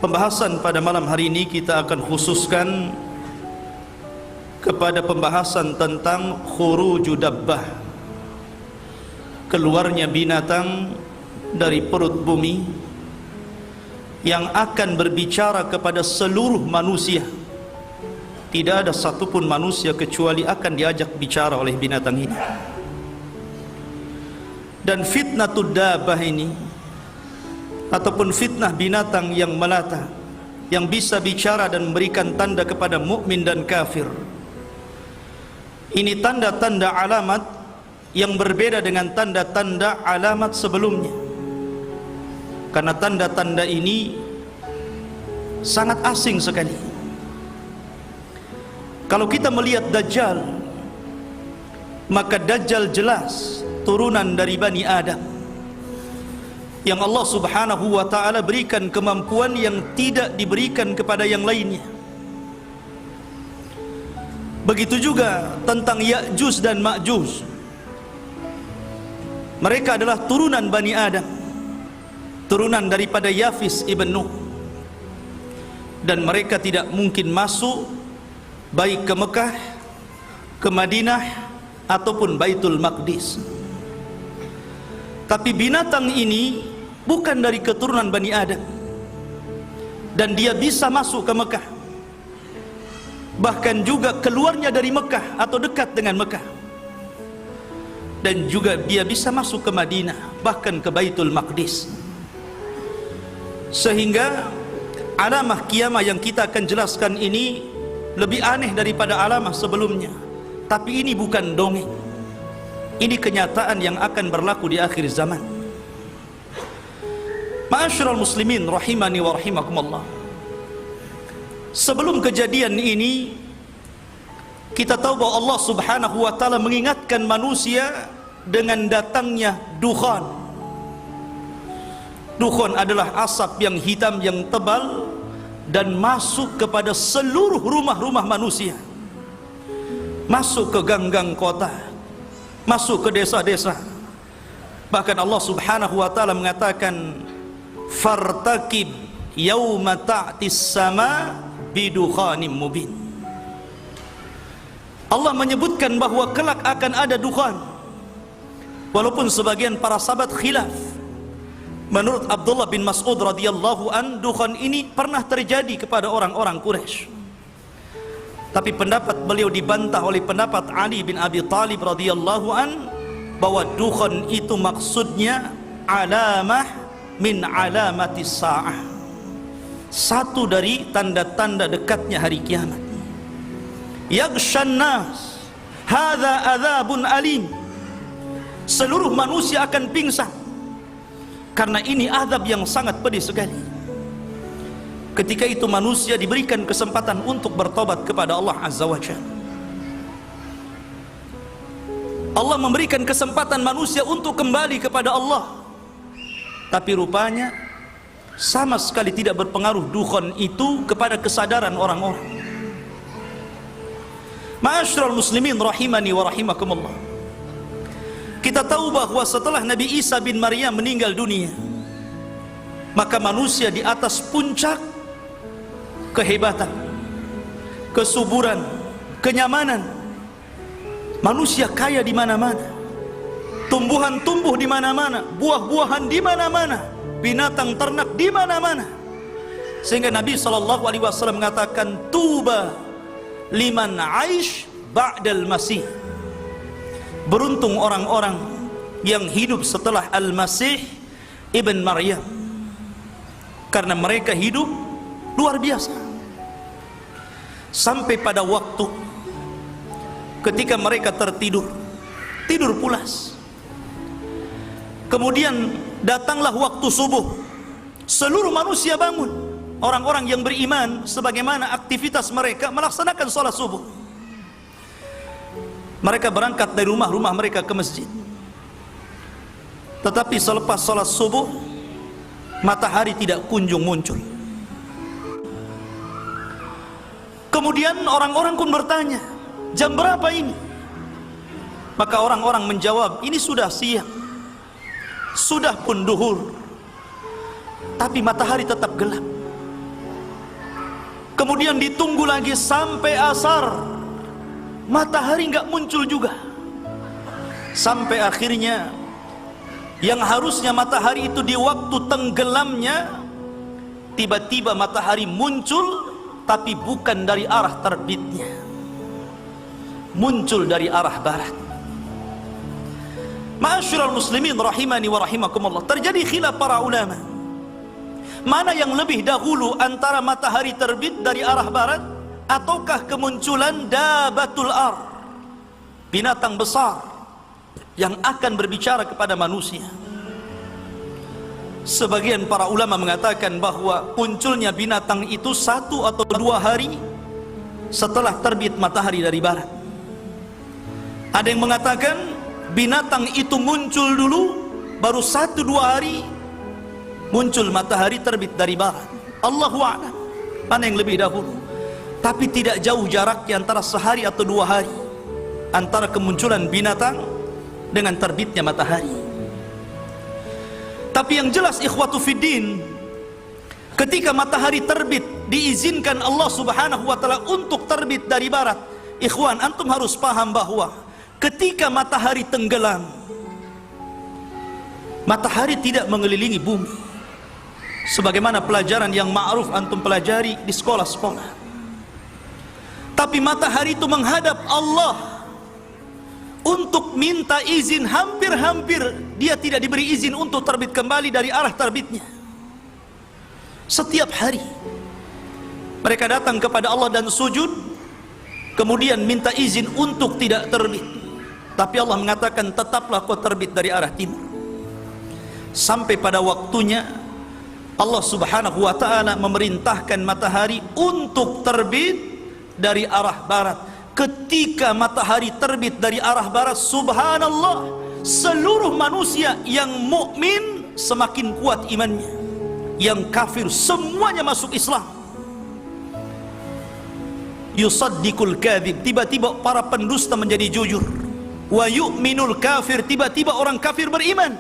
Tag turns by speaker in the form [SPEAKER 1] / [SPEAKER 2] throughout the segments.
[SPEAKER 1] Pembahasan pada malam hari ini kita akan khususkan kepada pembahasan tentang khuruju dabbah, keluarnya binatang dari perut bumi yang akan berbicara kepada seluruh manusia. Tidak ada satupun manusia kecuali akan diajak bicara oleh binatang ini. Dan fitnatud dabbah ini, ataupun fitnah binatang yang melata, yang bisa bicara dan memberikan tanda kepada mukmin dan kafir, ini tanda-tanda alamat yang berbeda dengan tanda-tanda alamat sebelumnya. Karena tanda-tanda ini sangat asing sekali. Kalau kita melihat Dajjal, maka Dajjal jelas turunan dari Bani Adam, yang Allah subhanahu wa ta'ala berikan kemampuan yang tidak diberikan kepada yang lainnya. Begitu juga tentang Ya'juj dan Ma'juj. Mereka adalah turunan Bani Adam, turunan daripada Yafis ibn Nuh, dan mereka tidak mungkin masuk baik ke Mekah, ke Madinah, ataupun Baitul Maqdis. Tapi binatang ini bukan dari keturunan Bani Adam, dan dia bisa masuk ke Mekah, bahkan juga keluarnya dari Mekah atau dekat dengan Mekah, dan juga dia bisa masuk ke Madinah, bahkan ke Baitul Maqdis. Sehingga alamah kiamah yang kita akan jelaskan ini lebih aneh daripada alamah sebelumnya. Tapi ini bukan dongeng, ini kenyataan yang akan berlaku di akhir zaman. Ma'asyiral muslimin rahimani wa rahimakumullah. Sebelum kejadian ini, kita tahu bahwa Allah subhanahu wa ta'ala mengingatkan manusia dengan datangnya dukhan. Dukhan adalah asap yang hitam yang tebal dan masuk kepada seluruh rumah-rumah manusia, masuk ke gang-gang kota, masuk ke desa-desa. Bahkan Allah subhanahu wa ta'ala mengatakan, fartaqib yauma ta'tis sama bidukhanim mubin. Allah menyebutkan bahwa kelak akan ada dukhan. Walaupun sebagian para sahabat khilaf. Menurut Abdullah bin Mas'ud radhiyallahu an, dukhan ini pernah terjadi kepada orang-orang Quraisy. Tapi pendapat beliau dibantah oleh pendapat Ali bin Abi Thalib radhiyallahu an, bahwa dukhan itu maksudnya alamah min alamati sa'ah, satu dari tanda-tanda dekatnya hari kiamat. Yaghshan nas hadza adzabun alim, seluruh manusia akan pingsan karena ini azab yang sangat pedih sekali. Ketika itu manusia diberikan kesempatan untuk bertobat kepada Allah azza wa jalla. Allah memberikan kesempatan manusia untuk kembali kepada Allah, tapi rupanya sama sekali tidak berpengaruh dukhan itu kepada kesadaran orang-orang. Ma'asyiral muslimin rahimani wa rahimakumullah. Kita tahu bahwa setelah Nabi Isa bin Maryam meninggal dunia, maka manusia di atas puncak kehebatan, kesuburan, kenyamanan. Manusia kaya di mana-mana, tumbuhan tumbuh di mana-mana, buah-buahan di mana-mana, binatang ternak di mana-mana. Sehingga Nabi SAW mengatakan, tuba liman aish ba'dal masih, beruntung orang-orang yang hidup setelah Al-Masih Ibn Maryam, karena mereka hidup luar biasa. Sampai pada waktu ketika mereka tertidur, tidur pulas, kemudian datanglah waktu subuh, seluruh manusia bangun. Orang-orang yang beriman sebagaimana aktivitas mereka melaksanakan sholat subuh. Mereka berangkat dari rumah-rumah mereka ke masjid. Tetapi selepas sholat subuh, matahari tidak kunjung muncul. Kemudian orang-orang pun bertanya, jam berapa ini? Maka orang-orang menjawab, ini sudah siang, sudah pun duhur, tapi matahari tetap gelap. Kemudian ditunggu lagi sampai asar, matahari nggak muncul juga. Sampai akhirnya yang harusnya matahari itu di waktu tenggelamnya, tiba-tiba matahari muncul, tapi bukan dari arah terbitnya, muncul dari arah barat. Ma'asyiral muslimin rahimani wa rahimakumullah, terjadi khilaf para ulama, mana yang lebih dahulu antara matahari terbit dari arah barat ataukah kemunculan dabatul ar, binatang besar yang akan berbicara kepada manusia. Sebagian para ulama mengatakan bahwa munculnya binatang itu 1 atau 2 hari setelah terbit matahari dari barat. Ada yang mengatakan binatang itu muncul dulu, baru 1-2 hari muncul matahari terbit dari barat. Allahu a'lam mana yang lebih dahulu. Tapi tidak jauh jaraknya antara sehari atau 2 hari antara kemunculan binatang dengan terbitnya matahari. Tapi yang jelas ikhwatu fiddin, ketika matahari terbit diizinkan Allah subhanahu wa ta'ala untuk terbit dari barat. Ikhwan, antum harus paham bahwa ketika matahari tenggelam, matahari tidak mengelilingi bumi sebagaimana pelajaran yang ma'ruf antum pelajari di sekolah-sekolah. Tapi matahari itu menghadap Allah untuk minta izin. Hampir-hampir dia tidak diberi izin untuk terbit kembali dari arah terbitnya. Setiap hari mereka datang kepada Allah dan sujud, kemudian minta izin untuk tidak terbit. Tapi Allah mengatakan tetaplah kau terbit dari arah timur. Sampai pada waktunya Allah subhanahu wa ta'ala memerintahkan matahari untuk terbit dari arah barat. Ketika matahari terbit dari arah barat, subhanallah, seluruh manusia yang mukmin semakin kuat imannya, yang kafir semuanya masuk Islam. Yusaddiqul kadzib, tiba-tiba para pendusta menjadi jujur. Wa yu'minul kafir, tiba-tiba orang kafir beriman.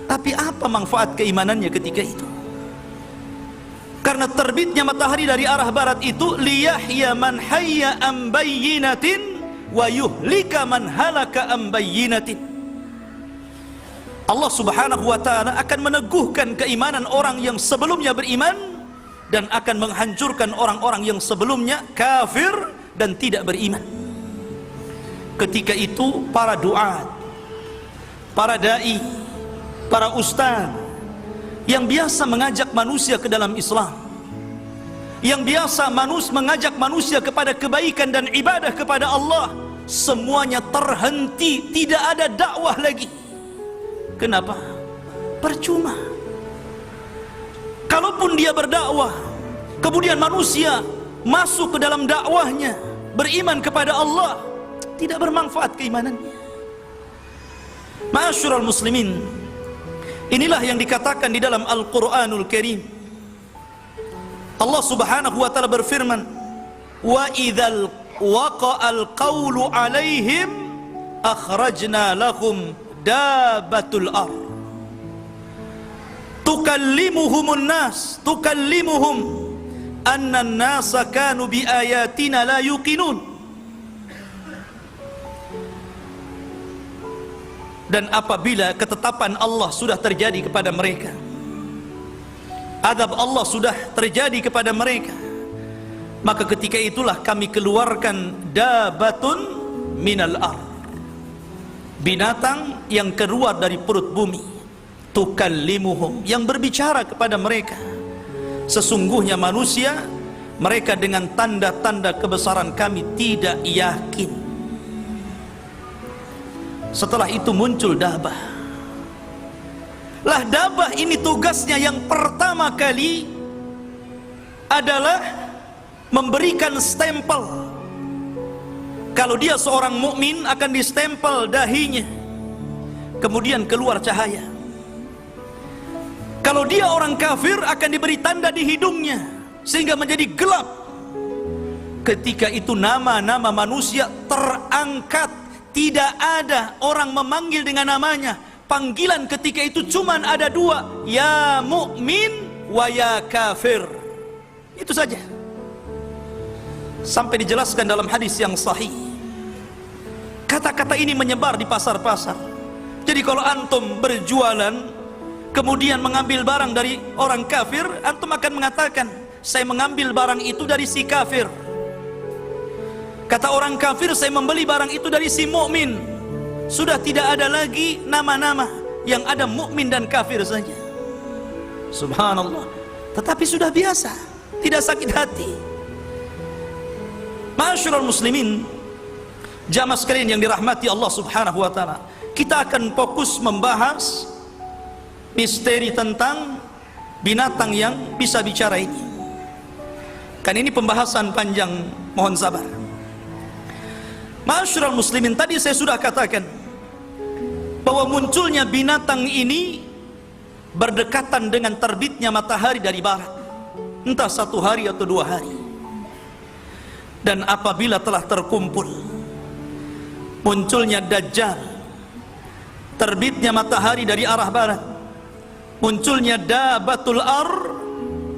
[SPEAKER 1] Tapi apa manfaat keimanannya ketika itu? Karena terbitnya matahari dari arah barat itu liyahya man hayya am bayyinatin wa yuhlika man halaka am bayyinatin. Allah subhanahu wa ta'ala akan meneguhkan keimanan orang yang sebelumnya beriman dan akan menghancurkan orang-orang yang sebelumnya kafir dan tidak beriman. Ketika itu para duat, para da'i, para ustaz yang biasa mengajak manusia ke dalam Islam, yang biasa mengajak manusia kepada kebaikan dan ibadah kepada Allah, semuanya terhenti, tidak ada dakwah lagi. Kenapa? Percuma. Kalaupun dia berdakwah, kemudian manusia masuk ke dalam dakwahnya, beriman kepada Allah, tidak bermanfaat keimanannya. Ma'asyiral muslimin, inilah yang dikatakan di dalam Al-Quranul Karim. Allah subhanahu wa ta'ala berfirman, wa idzal waqa'al qawlu alaihim akhrajna lahum dabatul ar tukallimuhumun nas tukallimuhum anna an-nasa kanu bi ayatina la yuqinun. Dan apabila ketetapan Allah sudah terjadi kepada mereka, adab Allah sudah terjadi kepada mereka, maka ketika itulah kami keluarkan dabatun minal ar, binatang yang keluar dari perut bumi, tukallimuhum, yang berbicara kepada mereka. Sesungguhnya manusia, mereka dengan tanda-tanda kebesaran kami tidak yakin. Setelah itu muncul dabah. Lah dabah ini tugasnya yang pertama kali adalah memberikan stempel. Kalau dia seorang mukmin akan distempel dahinya, kemudian keluar cahaya. Kalau dia orang kafir akan diberi tanda di hidungnya sehingga menjadi gelap. Ketika itu nama-nama manusia terangkat. Tidak ada orang memanggil dengan namanya. Panggilan ketika itu cuman ada 2, ya mukmin wa ya kafir. Itu saja. Sampai dijelaskan dalam hadis yang sahih, kata-kata ini menyebar di pasar-pasar. Jadi kalau antum berjualan kemudian mengambil barang dari orang kafir, antum akan mengatakan, saya mengambil barang itu dari si kafir. Kata orang kafir, saya membeli barang itu dari si mukmin. Sudah tidak ada lagi nama-nama, yang ada mukmin dan kafir saja. Subhanallah. Tetapi sudah biasa, tidak sakit hati. Ma'asyiral muslimin, jamaah sekalian yang dirahmati Allah Subhanahu wa taala, kita akan fokus membahas misteri tentang binatang yang bisa bicara ini. Kan ini pembahasan panjang, mohon sabar. Ma'asyiral muslimin, tadi saya sudah katakan bahwa munculnya binatang ini berdekatan dengan terbitnya matahari dari barat, entah 1 hari atau 2 hari. Dan apabila telah terkumpul munculnya Dajjal, terbitnya matahari dari arah barat, munculnya Dabatul Ar,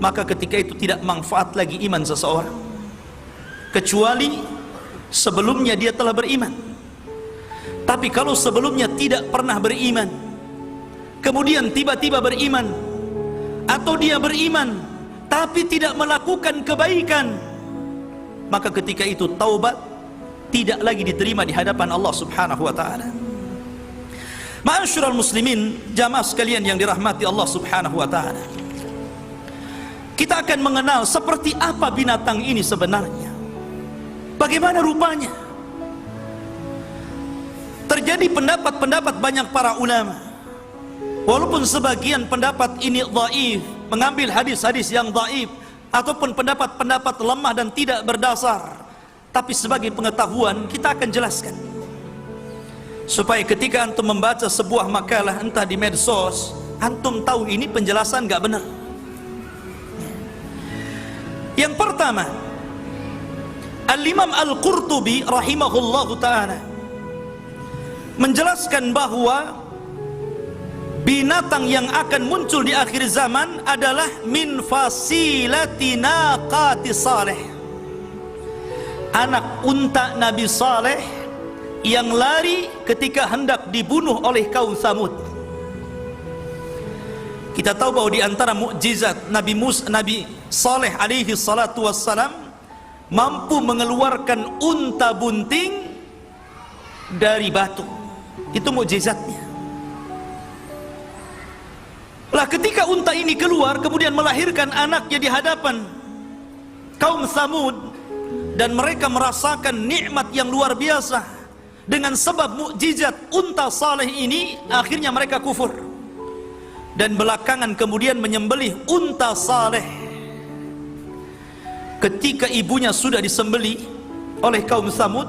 [SPEAKER 1] maka ketika itu tidak manfaat lagi iman seseorang, kecuali sebelumnya dia telah beriman. Tapi kalau sebelumnya tidak pernah beriman, kemudian tiba-tiba beriman, atau dia beriman tapi tidak melakukan kebaikan, maka ketika itu taubat tidak lagi diterima di hadapan Allah Subhanahu wa taala. Ma'asyiral muslimin, jamaah sekalian yang dirahmati Allah Subhanahu wa taala, kita akan mengenal seperti apa binatang ini sebenarnya, bagaimana rupanya. Terjadi pendapat-pendapat banyak para ulama, walaupun sebagian pendapat ini dhaif, mengambil hadis-hadis yang dhaif, ataupun pendapat-pendapat lemah dan tidak berdasar. Tapi sebagai pengetahuan kita akan jelaskan, supaya ketika antum membaca sebuah makalah entah di medsos, antum tahu ini penjelasan gak benar. Yang pertama, Al-Imam Al-Qurtubi rahimahullahu ta'ala menjelaskan bahwa binatang yang akan muncul di akhir zaman adalah min fasilati naqati Saleh, anak unta Nabi Saleh yang lari ketika hendak dibunuh oleh kaum Samud. Kita tahu bahwa di antara mukjizat Nabi Saleh alaihi salatu wassalam mampu mengeluarkan unta bunting dari batu. Itu mukjizatnya. Lah ketika unta ini keluar kemudian melahirkan anaknya di hadapan kaum Samud, dan mereka merasakan nikmat yang luar biasa dengan sebab mukjizat unta Saleh ini, akhirnya mereka kufur dan belakangan kemudian menyembelih unta Saleh. Ketika ibunya sudah disembelih oleh kaum Samud,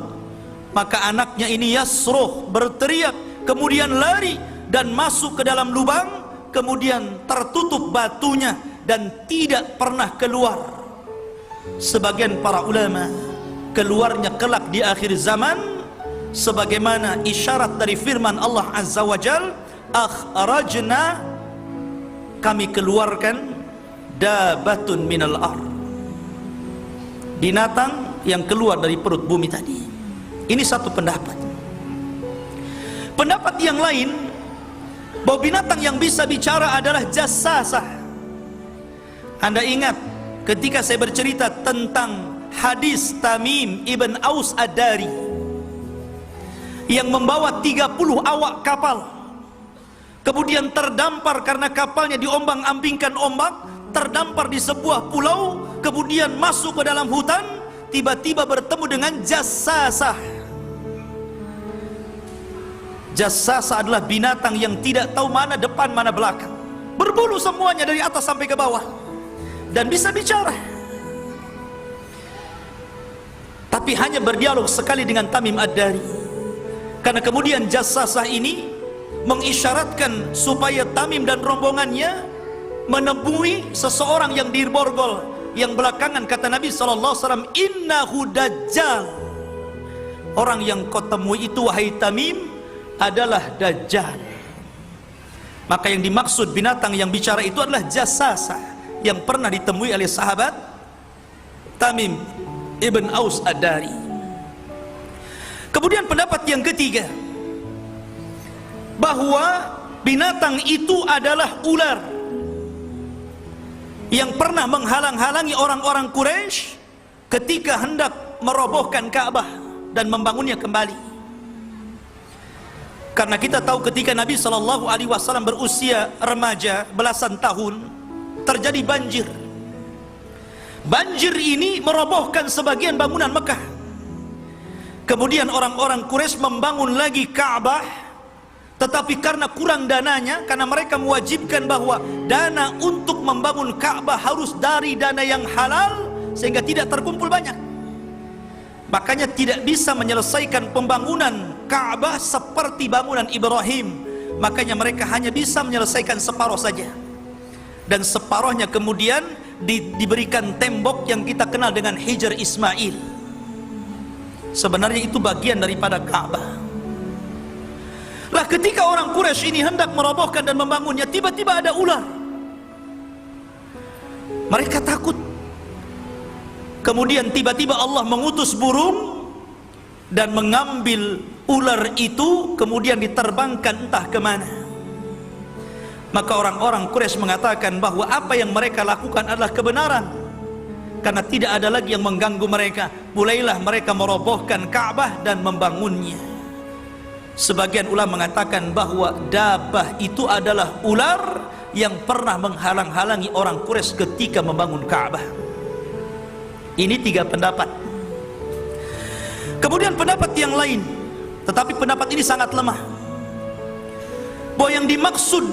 [SPEAKER 1] maka anaknya ini yasruh, berteriak, kemuan lari dan masuk ke dalam lubang, kemudian tertutup batunya dan tidak pernah keluar. Sebagian para ulama, keluarnya kelak di akhir zaman sebagaimana isyarat dari firman Allah Azza wa Jal, akhrajna, kami keluarkan dabatun minal ard, binatang yang keluar dari perut bumi tadi. Ini satu pendapat. Pendapat yang lain, bahwa binatang yang bisa bicara adalah jassasah. Anda ingat ketika saya bercerita tentang hadis Tamim ibn Aus Ad-Dari yang membawa 30 awak kapal, kemudian terdampar karena kapalnya diombang-ambingkan ombak, terdampar di sebuah pulau, kemudian masuk ke dalam hutan, tiba-tiba bertemu dengan jassasah. Jassasah adalah binatang yang tidak tahu mana depan mana belakang, berbulu semuanya dari atas sampai ke bawah, dan bisa bicara. Tapi hanya berdialog sekali dengan Tamim Ad-Dari, karena kemudian jassasah ini mengisyaratkan supaya Tamim dan rombongannya menemui seseorang yang di Borgol, yang belakangan kata Nabi SAW, innahu dajjal, orang yang kau temui itu wahai Tamim adalah Dajjal. Maka yang dimaksud binatang yang bicara itu adalah jassasah yang pernah ditemui oleh sahabat Tamim ibn Aus Ad-Dari. Kemudian pendapat yang ketiga, bahwa binatang itu adalah ular yang pernah menghalang-halangi orang-orang Quraisy ketika hendak merobohkan Ka'bah dan membangunnya kembali. Karena kita tahu ketika Nabi SAW berusia remaja belasan tahun, terjadi banjir. Banjir ini merobohkan sebagian bangunan Mekah. Kemudian orang-orang Quraisy membangun lagi Ka'bah, tetapi karena kurang dananya, karena mereka mewajibkan bahwa dana untuk membangun Ka'bah harus dari dana yang halal, sehingga tidak terkumpul banyak. Makanya tidak bisa menyelesaikan pembangunan Ka'bah seperti bangunan Ibrahim. Makanya mereka hanya bisa menyelesaikan separuh saja. Dan separuhnya kemudian diberikan tembok yang kita kenal dengan Hijr Ismail. Sebenarnya itu bagian daripada Ka'bah. Lah ketika orang Quraisy ini hendak merobohkan dan membangunnya, tiba-tiba ada ular. Mereka takut. Kemudian tiba-tiba Allah mengutus burung dan mengambil ular itu, kemudian diterbangkan entah kemana. Maka orang-orang Quraisy mengatakan bahwa apa yang mereka lakukan adalah kebenaran, karena tidak ada lagi yang mengganggu mereka. Mulailah mereka merobohkan Ka'bah dan membangunnya. Sebagian ulama mengatakan bahwa dabah itu adalah ular yang pernah menghalang-halangi orang Quraisy ketika membangun Ka'bah. Ini tiga pendapat. Kemudian pendapat yang lain, tetapi pendapat ini sangat lemah, bahwa yang dimaksud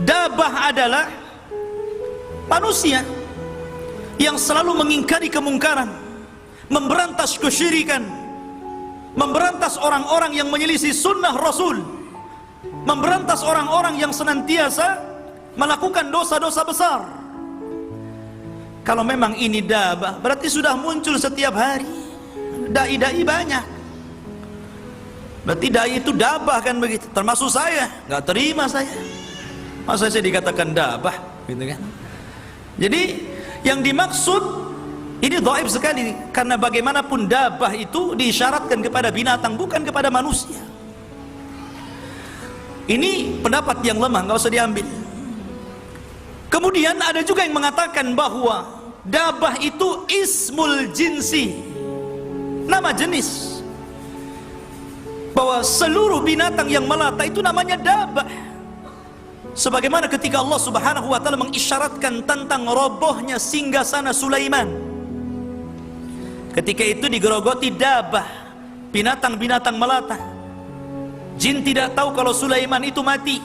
[SPEAKER 1] dabah adalah manusia yang selalu mengingkari kemungkaran, memberantas kesyirikan, memberantas orang-orang yang menyelisih sunnah Rasul, memberantas orang-orang yang senantiasa melakukan dosa-dosa besar. Kalau memang ini dabah, berarti sudah muncul setiap hari. Dai-dai banyak. Berarti dai itu dabah kan begitu. Termasuk saya, nggak terima saya. Masa saya dikatakan dabah, gitu kan? Jadi yang dimaksud ini dhaif sekali, karena bagaimanapun dabah itu diisyaratkan kepada binatang, bukan kepada manusia. Ini pendapat yang lemah, nggak usah diambil. Kemudian ada juga yang mengatakan bahwa dabah itu ismul jinsi, nama jenis, bahwa seluruh binatang yang melata itu namanya dabah. Sebagaimana ketika Allah Subhanahu wa taala mengisyaratkan tentang robohnya singgasana Sulaiman, ketika itu digerogoti dabah, binatang-binatang melata. Jin tidak tahu kalau Sulaiman itu mati.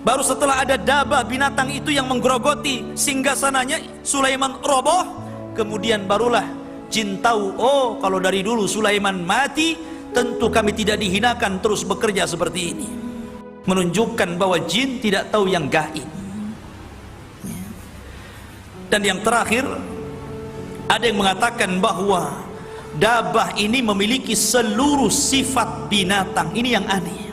[SPEAKER 1] Baru setelah ada dabah, binatang itu yang menggerogoti singgasananya, Sulaiman roboh, kemudian barulah jin tahu, oh kalau dari dulu Sulaiman mati, tentu kami tidak dihinakan terus bekerja seperti ini. Menunjukkan bahwa jin tidak tahu yang gaib. Dan yang terakhir, ada yang mengatakan bahwa dabah ini memiliki seluruh sifat binatang. Ini yang aneh.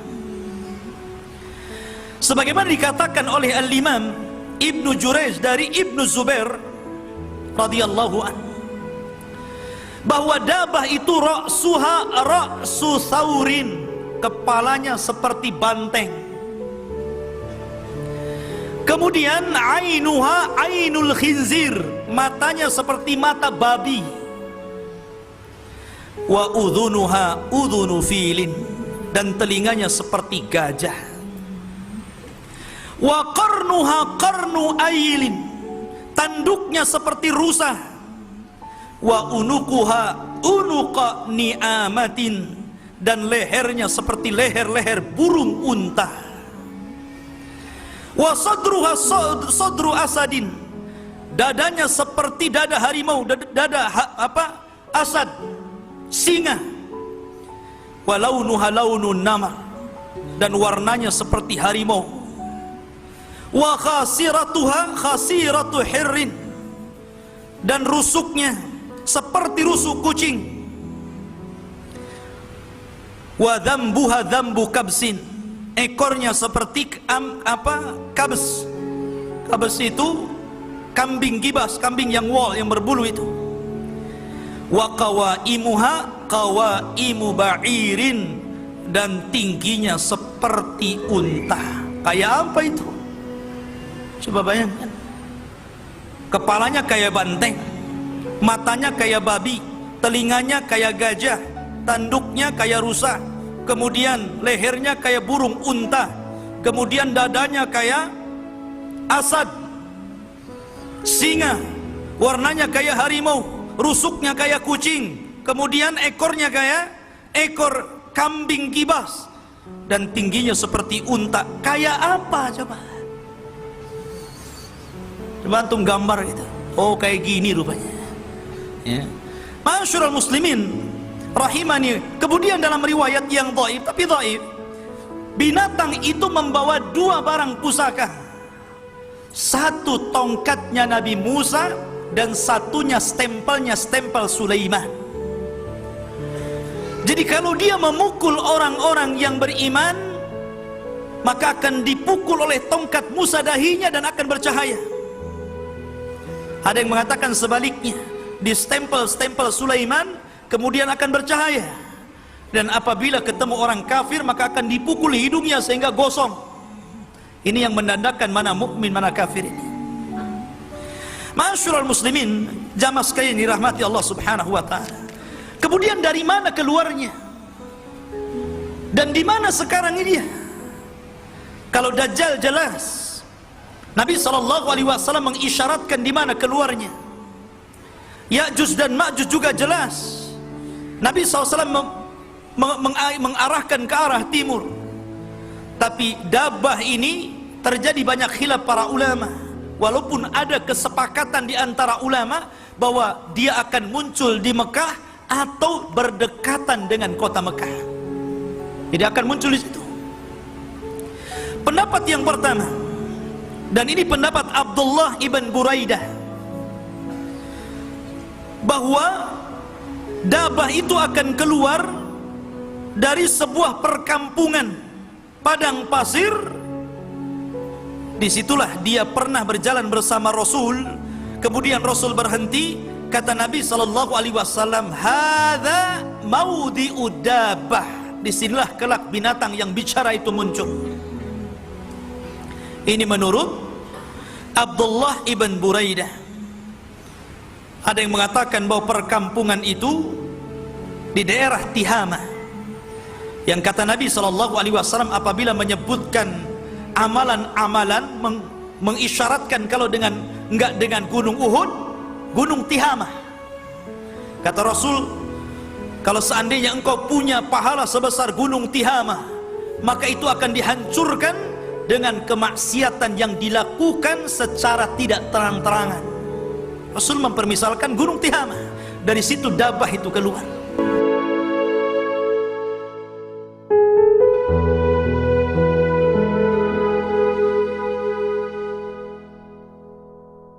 [SPEAKER 1] Sebagaimana dikatakan oleh Al-Imam Ibnu Jurayj dari Ibnu Zubair radhiyallahu anhu, bahwa dabah itu ra'suha ra'su saurin, kepalanya seperti banteng. Kemudian ainuha ainul khinzir, matanya seperti mata babi. Wa udhunuha udhunu filin, dan telinganya seperti gajah. Wa qarnuha qarnu ailin, tanduknya seperti rusa. Wa unukuha unuqa ni'amatin, dan lehernya seperti leher-leher burung unta. Wa sadruha sadru asadin, dadanya seperti dada harimau, dada asad, singa. Wa launuha launun namar, dan warnanya seperti harimau. Wa khasiratuha khasiratu hirrin, dan rusuknya seperti rusuk kucing. Wa dhambuha dhambu kabsin, ekornya seperti kabs. Kabs itu kambing gibas, kambing yang wol, yang berbulu itu. wa qawaimuha qawaimu ba'irin, dan tingginya seperti unta. Kayak apa itu? Coba bayangkan. Kepalanya kayak banteng, matanya kayak babi, telinganya kayak gajah, tanduknya kayak rusa, kemudian lehernya kayak burung unta, kemudian dadanya kayak asad, singa, warnanya kayak harimau, rusuknya kayak kucing, kemudian ekornya kayak ekor kambing kibas, dan tingginya seperti unta. Kayak apa coba? Coba antum gambar gitu. Oh, kayak gini rupanya. Ya. Ma'asyiral muslimin rahimani. Kemudian dalam riwayat yang dhaif, tapi dhaif, binatang itu membawa dua barang pusaka. Satu tongkatnya Nabi Musa, dan satunya stempelnya stempel Sulaiman. Jadi kalau dia memukul orang-orang yang beriman, maka akan dipukul oleh tongkat Musa dahinya dan akan bercahaya. Ada yang mengatakan sebaliknya, di stempel Sulaiman kemudian akan bercahaya, dan apabila ketemu orang kafir maka akan dipukul hidungnya sehingga gosong. Ini yang menandakan mana mukmin mana kafir ini. Ma'asyiral muslimin, jamaah sekalian dirahmati Allah Subhanahu wa taala. Kemudian dari mana keluarnya? Dan di mana sekarang ini dia? Kalau Dajjal jelas, Nabi SAW mengisyaratkan di mana keluarnya. Ya'juj dan Ma'juj juga jelas. Nabi SAW mengarahkan ke arah timur. Tapi Dabbah ini terjadi banyak khilaf para ulama. Walaupun ada kesepakatan di antara ulama bahwa dia akan muncul di Mekah atau berdekatan dengan kota Mekah. Jadi akan muncul di situ. Pendapat yang pertama, dan ini pendapat Abdullah ibn Buraidah, bahwa Dabbah itu akan keluar dari sebuah perkampungan padang pasir. Disitulah dia pernah berjalan bersama Rasul. Kemudian Rasul berhenti. Kata Nabi SAW, hadza maudhi'ud dabbah. Disinilah kelak binatang yang bicara itu muncul. Ini menurut Abdullah ibn Buraidah. Ada yang mengatakan bahwa perkampungan itu di daerah Tihama, yang kata Nabi SAW apabila menyebutkan amalan-amalan mengisyaratkan kalau enggak dengan gunung Uhud, gunung Tihama. Kata Rasul, kalau seandainya engkau punya pahala sebesar gunung Tihama, maka itu akan dihancurkan dengan kemaksiatan yang dilakukan secara tidak terang-terangan. Rasul mempermisalkan gunung Tihama. Dari situ Dabbah itu keluar.